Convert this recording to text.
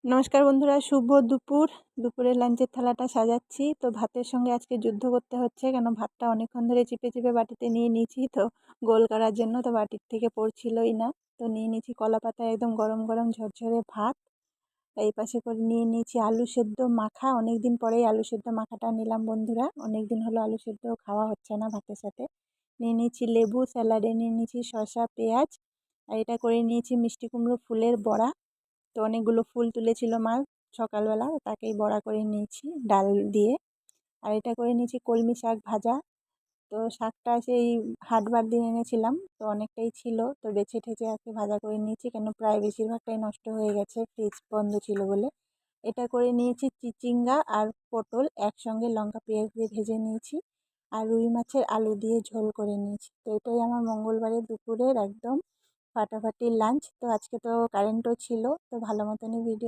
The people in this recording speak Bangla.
নমস্কার বন্ধুরা, শুভ দুপুর। দুপুরের লাঞ্চের থালাটা সাজাচ্ছি। তো ভাতের সঙ্গে আজকে যুদ্ধ করতে হচ্ছে, কেন ভাতটা অনেকক্ষণ ধরে চিপে চিপে বাটিতে নিয়ে নিয়েছি তো গোল করার জন্য। তো বাটির থেকে পড়ছিলই না, তো নিয়ে নিয়েছি কলা পাতায় একদম গরম গরম ঝরঝরে ভাত। এই পাশে করে নিয়ে নিয়েছি আলু সেদ্ধ মাখা। অনেক দিন পরেই আলু সেদ্ধ মাখাটা নিলাম বন্ধুরা, অনেক দিন হলো আলু সেদ্ধ খাওয়া হচ্ছে না ভাতের সাথে। নিয়ে নিয়েছি লেবু, স্যালাডে নিয়ে নিয়েছি শসা পেঁয়াজ, আর এটা করে নিয়েছি মিষ্টি কুমড়ো ফুলের বড়া। তো অনেকগুলো ফুল তুলেছিল মা সকালবেলা, তাকেই বড়া করে নিয়েছি ডাল দিয়ে। আর এটা করে নিয়েছি কলমি শাক ভাজা। তো শাকটা সেই হাটবার দিয়ে এনেছিলাম, তো অনেকটাই ছিল, তো বেছে ঠেচে আজকে ভাজা করে নিয়েছি, কেন প্রায় বেশিরভাগটাই নষ্ট হয়ে গেছে ফ্রিজ বন্ধ ছিল বলে। এটা করে নিয়েছি চিচিঙ্গা আর পটল একসঙ্গে লঙ্কা পেঁয়াজ দিয়ে ভেজে নিয়েছি, আর রুই মাছের আলু দিয়ে ঝোল করে নিয়েছি। তো এটাই আমার মঙ্গলবারের দুপুরের একদম ফাটাফাটি লাঞ্চ। তো আজকে তো কারেন্টও ছিল, তো ভালো মতনই ভিডিও